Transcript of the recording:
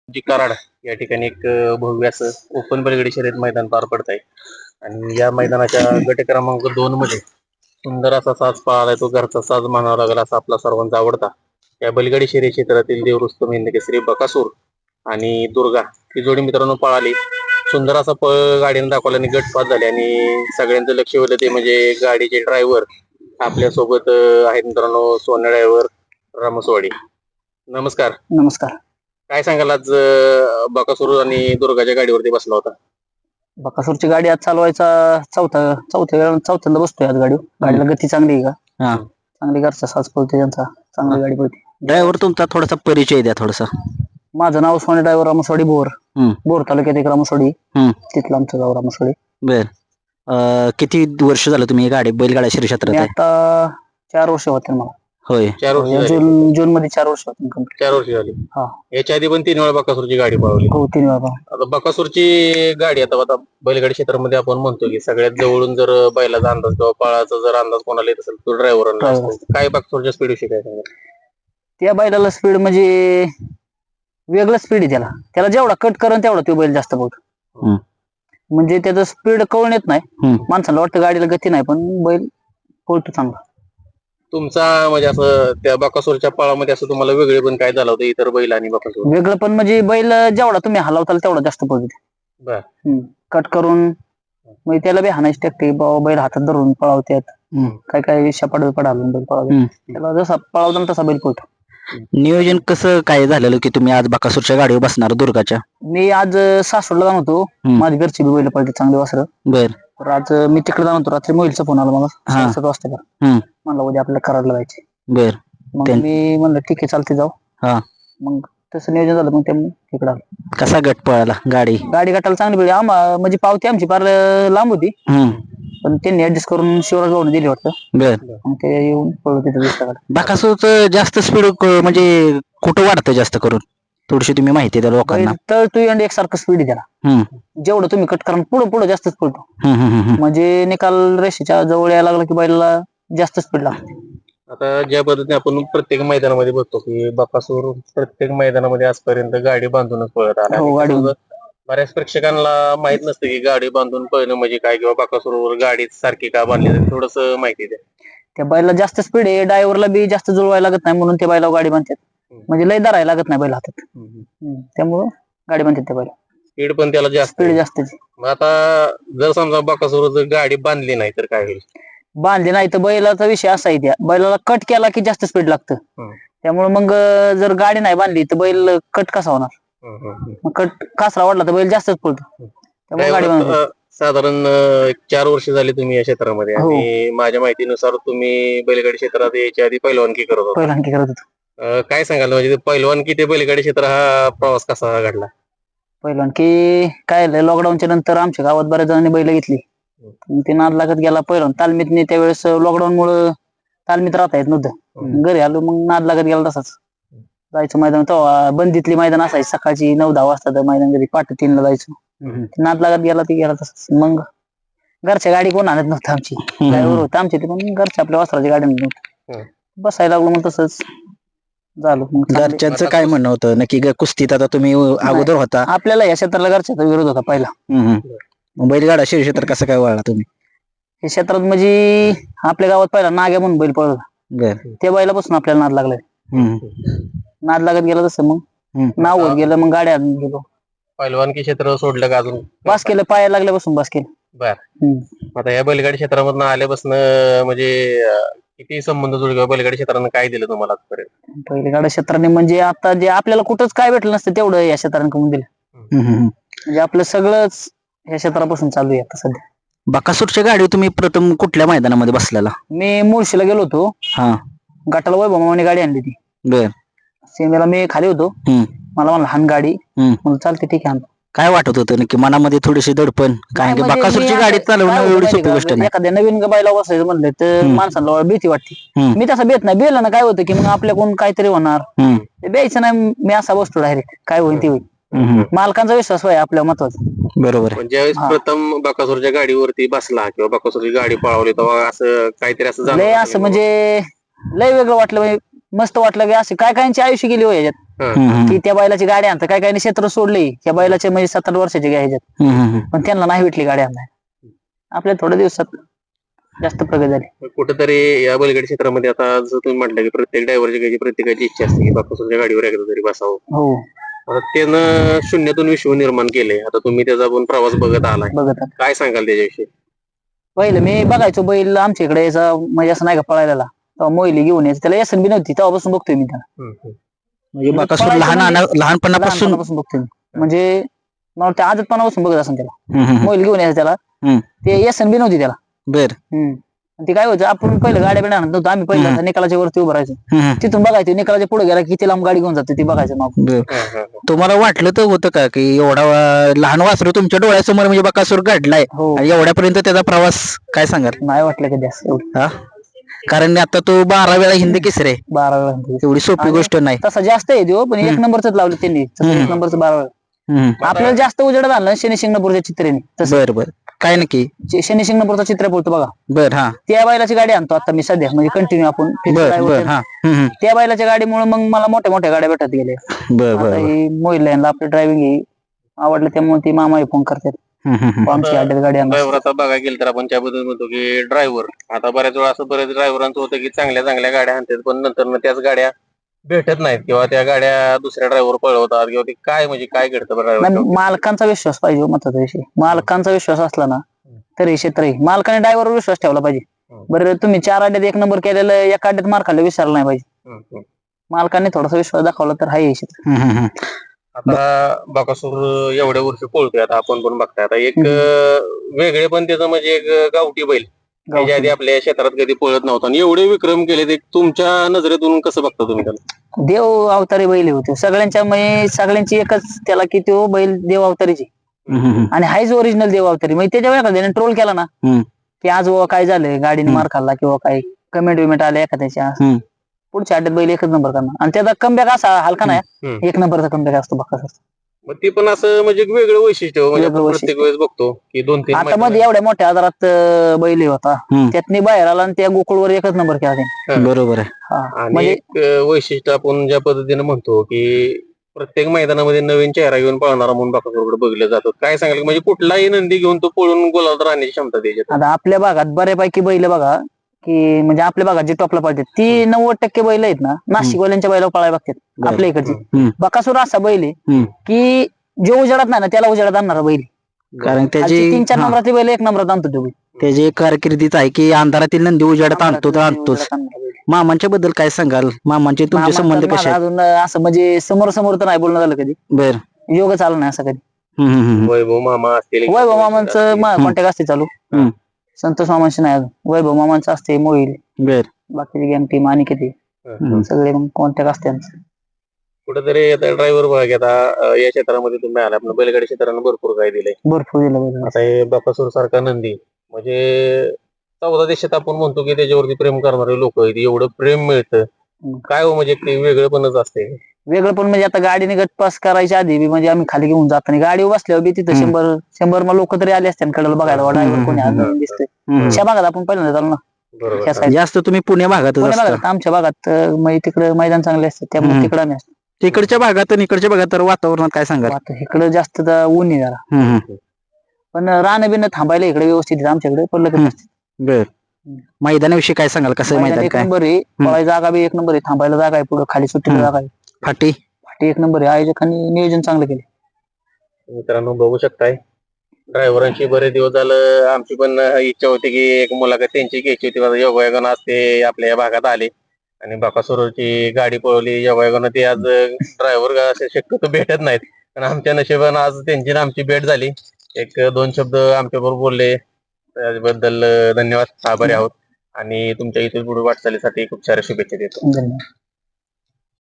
जी कराड या ठिकाणी एक भव्य असं ओपन बैलगाडी शर्यत मैदान पार पडत आहे आणि या मैदानाच्या गट क्रमांक 2 मध्ये सुंदर असा साज पाळालाय. तो घरचा साज म्हणावा लागला असा आपला सर्वांचा आवडता या बैलगाडी शर्यत क्षेत्रातील देव रुस्तम हिंद केसरी बकासूर आणि दुर्गा ही जोडी मित्रांनो पळाली. सुंदर असा पळ गाडीने दाखवला आणि गट पास झाले आणि सगळ्यांचं लक्ष होतं ते म्हणजे गाडीचे ड्रायव्हर आपल्या सोबत आहेत मित्रांनो सोन्या ड्रायव्हर रामसवाडी. नमस्कार. नमस्कार. काय सांगाल आज बकासूर आणि दुर्गाच्या गाडीवरती बसला होता. बकासूरची गाडी आज चालवायचा चौथ्यांदा बसतोय आज गाडीवर. गाडीला गती चांगली आहे का? चांगली घरचा साज पळते त्यांचा, चांगली गाडी पळते. ड्रायव्हर तुमचा थोडासा परिचय द्या थोडासा. माझं नाव सोने ड्रायव्हर रामसवाडी बोर तालुक्यात एक रामसवाडी, तिथलं आमचं गाव रामसवाडी. बर, किती वर्ष झालं तुम्ही गाडी बैलगाडा शर्यत क्षेत्रात? आता 4 वर्ष होते मला. होय, 4 वर्ष जून मध्ये 4 वर्ष होते. 4 वर्ष झाली. हा, याच्या आधी पण 3 वेळा बकासूरची गाडी पळवली. हो 3 वेळा. आता बकासूरची गाडी आता बैलगाडी क्षेत्रामध्ये आपण म्हणतो की सगळ्यात जवळून जर बैलाचा अंदाज किंवा पळाचा जर अंदाज कोणाला येत असेल तो ड्रायव्हरांना असतो. काय बकासूरच्या स्पीड विषयी काय सांगा? त्या बैलाला स्पीड म्हणजे वेगळं स्पीड आहे. त्याला जेवढा कट करून तेवढा तो बैल जास्त पळतो. म्हणजे त्याचं स्पीड कळून येत नाही. माणसाला वाटतं गाडीला गती नाही, पण बैल पळतो चांगला. तुमचा म्हणजे असं त्या बकासूरच्या पळामध्ये असं तुम्हाला वेगळे पण काय झालं होतं इतर बैल आणि बकासूर? वेगळं पण म्हणजे बैल जेवढा तुम्ही हलवताल तेवढा जास्त पळतो. बर, कट करून मग त्याला बी हाणायची टॅक्टिक, बाबा बैल हातात धरून पळावतात. काय शपाट हालून बैल पळावतात. त्याला जसा पळावताना तसा बैल पळतो. नियोजन कसं काय झालेलं की तुम्ही आज बकासूरच्या गाडीवर बसणार दुर्गाच्या? मी आज सासवडला जाणार होतो. माझी घरची बी बैल पळते चांगली वासरं. बर, तर आज मी तिकडे जाणार होतो. रात्री मोहिलचा फोन आला मला 7 वाजता. म्हणलं उद्या आपल्याला कराडला जायचे. बर, मग मी म्हणलं ठीक आहे चालते जाऊ. मग तसं नियोजन झालं. मग ते तिकडे आलो. कसा गट पळाला? गाडी गटाला चांगली पडली. म्हणजे पावती आमची फार लांब होती, पण त्यांनी ऍडजस्ट करून शिवराज भाऊने दिली वाटतं. बर, मग ते येऊन पळलो तिथे 20 टाका. बकासूरचं जास्त स्पीड म्हणजे कुठं वाढतं जास्त करून? थोडीशी तुम्ही माहिती द्या लोकांना. तर तू एंड एकसारखं स्पीड आहे त्याला. जेवढं तुम्ही कट करा पुढे जास्तच पळतो. म्हणजे निकाल रेषेच्या जवळ यायला लागला की बैलाला जास्त स्पीड लागते. आता ज्या पद्धतीने आपण प्रत्येक मैदानामध्ये बघतो की बकासूर प्रत्येक मैदानामध्ये आजपर्यंत गाडी बांधूनच पळत आला. हो, गाडी बऱ्याच प्रेक्षकांना माहित नसतं की गाडी बांधून पळणं म्हणजे काय किंवा बकासूरवर गाडी सारखी का बांधली जाते. थोडस माहिती द्या. त्या बैला जास्त स्पीड आहे, ड्रायव्हरला बी जास्त जुळवायला लागत नाही, म्हणून त्या बैलावर गाडी बांधतात. म्हणजे लय धरायला लागत नाही बैल हातात, त्यामुळं गाडी बांधतात त्या बैला. स्पीड पण त्याला जास्त स्पीड जास्त. मग आता जर समजा बकासूर जर गाडी बांधली नाही तर काय होईल? बांधली नाही तर बैलाचा विषय असा आहे, त्या बैलाला कट केला की जास्त स्पीड लागतं. त्यामुळे मग जर गाडी नाही बांधली तर बैल कट कसा होणार? मग कट कासरा वाढला तर बैल जास्तच पळतो. त्यामुळे गाडी बांधली. साधारण 4 वर्ष झाली तुम्ही या क्षेत्रामध्ये आणि माझ्या माहितीनुसार तुम्ही बैलगाडी क्षेत्रात याच्या आधी पहिलवानकी करत होता. काय सांगाल म्हणजे पहिलवानकी ते बैलगाडी क्षेत्र हा प्रवास कसा घडला? पहिलवानकी काय लॉकडाऊनच्या नंतर आमच्या गावात बऱ्याच जणांनी बैल घेतली. ते नाद लागत गेला. पहिलं तालमीत त्यावेळेस लॉकडाऊन मुळे तालमीत राहता येत नव्हतं. घरी आलो मग नाद लागत गेला. तसाच जायचं मैदान. तेव्हा बंदीतली मैदान असायची सकाळची 9-10 वाजता मैदान, घरी पाठ 3ला जायचं. नाद लागत गेला ती गेला तसंच. मग घरच्या गाडी कोण आणत नव्हतं. आमची ड्रायव्हर होतं आमची ते, पण घरच्या आपल्या वस्त्राची गाडी नव्हतं. बसायला लागलो मग तसंच झालं. मग घरच्यांचं काय म्हणणं होतं नक्की? कुस्तीत आता तुम्ही अगोदर होता, आपल्याला या क्षेत्राला घरच्याचा विरोध होता पहिला. बैलगाडा शर्यत क्षेत्र कसं काय वळला तुम्ही? हे क्षेत्रात म्हणजे आपल्या गावात पहिला नाग्या म्हणून बैल पळला. त्या बैलापासून आपल्याला नाद लागलाय. नाद लागत गेला तसं मग नाव होत गेलं. मग गाड्या गेलो. पहिलवानकी क्षेत्र सोडलं का अजून? बस केलं. पाया लागल्यापासून बस केलं. बर, आता या बैलगाडी क्षेत्रामधून आल्यापासून म्हणजे किती संबंध जुळले? बैलगाडी क्षेत्रानं काय दिलं तुम्हाला आजपर्यंत? बैलगाडा क्षेत्राने म्हणजे आता जे आपल्याला कुठंच काय भेटलं नसतं तेवढं या क्षेत्राने करून दिलं. म्हणजे आपलं सगळंच या क्षेत्रापासून चालू आहे आता सध्या. बकासूरच्या गाडी तुम्ही प्रथम कुठल्या मैदानामध्ये बसलेला? मी मुळशीला गेलो होतो. गटाला वैभव मामाने गाडी आणली ती. बर, सेमीला मी खाली होतो. मला म्हणलं हान गाडी. म्हणून चालते ठीक आहे. काय वाटत होतं नक्की मनामध्ये? थोडीशी दडपण? कारण की बकासूरची गाडी चालवणं एवढी सोपी गोष्ट नाही. एखाद्या नवीन बैला बसायचं म्हणलं तर माणसाला भीती वाटते. मी तसा भेट नाही. बेला ना काय होतं की मग आपल्याकडून काहीतरी होणार, द्यायचं नाही. मी असा बसतो डायरेक्ट, काय होईल ते होईल. मालकांचा विश्वास व्हाय आपल्या महत्वाचा. बरोबर. ज्यावेळेस प्रथम बकासूरच्या गाडीवरती बसला किंवा बकासूरची गाडी पळवली तेव्हा असं काहीतरी असं लय असं म्हणजे लय वेगळं वाटलं. मस्त वाटलं की असे काय काहींची आयुष्य गेली हो याच्यात की त्या बैलाची गाडी आणतात काय काही क्षेत्र सोडले त्या बैलाचे म्हणजे 7-8 वर्षाचे गाय ह्याच्यात पण त्यांना नाही भेटली गाडी आणायला आपल्या थोड्या दिवसात जास्त प्रगती झाली. कुठेतरी या बैलगाडी क्षेत्रामध्ये आता जसं तुम्ही म्हटलं की प्रत्येक ड्रायव्हरची घ्यायची प्रत्येकाची इच्छा असते की बापूसाहेबच्या गाडीवर एकदा तरी बसावं. हो आता त्यानं शून्यातून विश्व निर्माण केलंय. आता तुम्ही त्याचा पण प्रवास बघत आलाय, बघत आता. काय सांगाल त्याच्याविषयी? पहिलं मी बघायचो बैल आमच्या इकडे यायचा म्हणजे असं नाही का पळायला तेव्हा मोहिली घेऊन यायचं त्याला यसन बी नव्हती तेव्हापासून बघतोय मी त्याला म्हणजे बकासूर पळायचं लहानपणापासून लहानपणापासून बघतोय मी. म्हणजे मला त्या आजपणापासून बघत असं त्याला हम्म, हम्म, मोबाईल घेऊन यायचं त्याला हम्म. ते यसन बी नव्हती त्याला. बर आणि ते काय होतं आपण पहिलं गाड्या बिड्या आणत नव्हतो आम्ही पहिलं निकालाच्या वरती उभं राहायचो हम्म, तिथून बघायचं निकालाच्या पुढे गेला किती लांब गाडी घेऊन जाते ते बघायचं मग बर. तुम्हाला वाटलं तर होतं का की एवढा लहान वासरू तुमच्या डोळ्यासमोर म्हणजे बकासूर घडलाय हो आणि एवढ्यापर्यंत त्याचा प्रवास काय सांगाल? नाही वाटलं कधी असं एवढं. हा कारण आता तो 12 वेळा हिंद केसरी आहे 12 वेळा एवढी सोपी आणि गोष्ट नाही. तसा जास्त आहे तो पण एक नंबरच लावलं त्यांनी तसं एक नंबरचं 12 वेळा आपल्याला जास्त उजेडात आणलं शनी शिंगणापूरच्या चित्रेने तसं बर बर काय नक्की शनी शिंगणापूरचा चित्र बोलतो बघा बर हा त्या बैलाची गाडी आणतो आता मी सध्या म्हणजे कंटिन्यू आपण fixed बर driver बर त्याला. हा त्या बैलाच्या गाडीमुळे मग मला मोठ्या मोठ्या गाड्या भेटत गेले बर आता बर ही मोहिलांना आपली ड्रायव्हिंग ही आवडलं त्यामुळे ती मामा फोन करतात आमची अड्ड्यात गाडी आणा. ड्रायव्हर आता बघायला गेलं तर आपण त्याबद्दल म्हणतो की ड्रायव्हर आता बऱ्याच वेळा असं बऱ्याच ड्रायव्हरांचं होतं की चांगल्या चांगल्या गाड्या आणतात पण नंतर त्याच गाड्या भेटत नाहीत किंवा त्या गाड्या दुसऱ्या ड्रायव्हर पळवतात किंवा ते काय म्हणजे काय घडतं नाही, ड्रायव्हर? मालकांचा विश्वास पाहिजे हो महत्वाचा विषय मालकांचा विश्वास असला ना तर हे क्षेत्र आहे मालकाने ड्रायव्हरवर विश्वास ठेवला पाहिजे. बरं तुम्ही 4 अड्ड्यात 1 नंबर केलेलं एका अड्ड्यात मार खाल्लं विसरला नाही पाहिजे मालकाने थोडासा विश्वास दाखवला तर हाय हे क्षेत्र. आता बकासूर एवढ्या वर्षी पळतोय आता आपण पण बघताय आता एक वेगळे पण त्याचं म्हणजे एक गावठी बैल त्याच्या आधी आपल्या क्षेत्रात कधी पळत नव्हता आणि एवढे विक्रम केले ते तुमच्या नजरेतून कसं बघता तुम्ही त्याला? देव अवतारी बैल होते सगळ्यांच्या म्हणजे सगळ्यांची एकच त्याला की तो बैल देव अवतारीची आणि हायच ओरिजिनल देव अवतारी म्हणजे त्याच्यावर एखाद्याने ट्रोल केला ना की आज बाबा काय झालंय गाडीने मार खाल्ला किंवा काही कमेंट विमेंट आले एखाद्याच्या पुढच्या अड्ड्यात बैल एकच नंबर करणार आणि त्याचा कमबॅक असा हलका नाही 1 नंबरचा कमबॅक असतो बकासूर. मग ते पण असं म्हणजे एक वेगळं वैशिष्ट्य हो. म्हणजे वेगळं आपण वैशिष्ट्य. प्रत्येक वेळेस बघतो की 2-3 आता मध्ये एवढ्या मोठ्या आजारात बैल होता त्यातनी बाहेर आला आणि त्या गोकुळवर एकच नंबर केला त्याने. बरोबर आहे. हा आणि म्हणजे एक वैशिष्ट्य आपण ज्या पद्धतीने म्हणतो की प्रत्येक मैदानामध्ये नवीन चेहरा घेऊन पळणारा म्हणून बकासूरकडे बघितलं जातं. काय सांगाल म्हणजे कुठलाही नंदी घेऊन तो पळून गोलात राहण्याची क्षमता त्याच्यात? आता आपल्या भागात बऱ्यापैकी बैल बघा की म्हणजे आपल्या भागात जी टॉपला पळतात ती 90% बैल आहेत ना नाशिकवाल्यांच्या बैलावर पळायला बघतात आपल्या इकडची. बकासूर असा बैल आहे की जो उजेडात नाही ना त्याला उजेडात आणणारा बैल कारण त्याची 3-4 नंबरातली बैल 1 नंबरात आणतो तो बैल. त्याची एक कारकिर्दीच आहे की अंधारातील नंदी उजेडात आणतो तर आणतोच. उजेडात आणणारा बैल. मामांच्या बद्दल काय सांगाल? मामांचे तुमचे मामांचा संबंध कसे माझा आहेत? अजून असं म्हणजे समोर समोर तर नाही बोलणं झालं कधी बर योग चालू नाही असं कधी. वैभव मामा असतील वैभव मामांचं कॉन्टॅक्ट असते चालू संतोष मामांशी नाही अजून वैभव मामांचं असते मोहील बर बाकीची गँग टीम आणि किती सगळे कॉन्टॅक्ट असते आमचं. कुठेतरी आता ड्रायव्हर बघा की आता या क्षेत्रामध्ये तुम्ही आला आपण बैलगाडी क्षेत्रानं भरपूर काय दिलंय. भरपूर दिलं बैल. आता हे बकासूर सारखा नंदी म्हणजे 14 देशात आपण म्हणतो की त्याच्यावरती प्रेम करणारे लोक एवढं प्रेम मिळतं काय हो म्हणजे ते वेगळेपणच असते. वेगळं पण म्हणजे आता गाडीने गट पास करायच्या आधी बी म्हणजे आम्ही खाली घेऊन जात आणि गाडी बसल्यावर बी तिथं 100 मग लोक तरी आले असते कडेला बघायला ड्रायव्हर कोणी आज नवीन दिसतोय त्या भागात आपण पहिल्यांदा चालू ना बरोबर ह्या side. जास्त तुम्ही पुणे भागातच पुणे असता. भागात आमच्या भागात म्हणजे तिकडे मैदान चांगले असतात त्यामुळे तिकडे आम्ही असतो. तिकडच्या भागात आणि इकडच्या भागात तर वातावरणात काय सांगाल? आता इकडे जास्त ऊन आहे जरा पण रान बिन थांबायला इकडे व्यवस्थित आहे. आमच्याकडे पडलं बर मैदानाविषयी काय सांगाल? कसं आहे मैदान? एक काय नंबर आहे पळायची जागा बी 1 नंबर आहे थांबायला जागा आहे पुढे खाली सुट्टीला जागा आहे फाटी? फाटी 1 नंबर आहे आयोजकांनी नियोजन चांगलं केले. मित्रांनो बघू शकताय ड्रायव्हरांची बरेच दिवस झालं आमची पण इच्छा होती की एक मुलाखत त्यांची घ्यायची होती. योगायोगानं आज ते आपल्या या भागात आले आणि बकासूरची गाडी पळवली. योगायोगानं ते आज ड्रायव्हर असे शक्यतो भेटत नाहीत पण आमच्या नशिबानं आज त्यांची ना आमची भेट झाली. 1-2 शब्द आमच्या बरोबर बोलले त्याबद्दल धन्यवाद आभारी आहोत आणि तुमच्या इथे पुढे वाटचालीसाठी खूप साऱ्या शुभेच्छा देतो. धन्यवाद.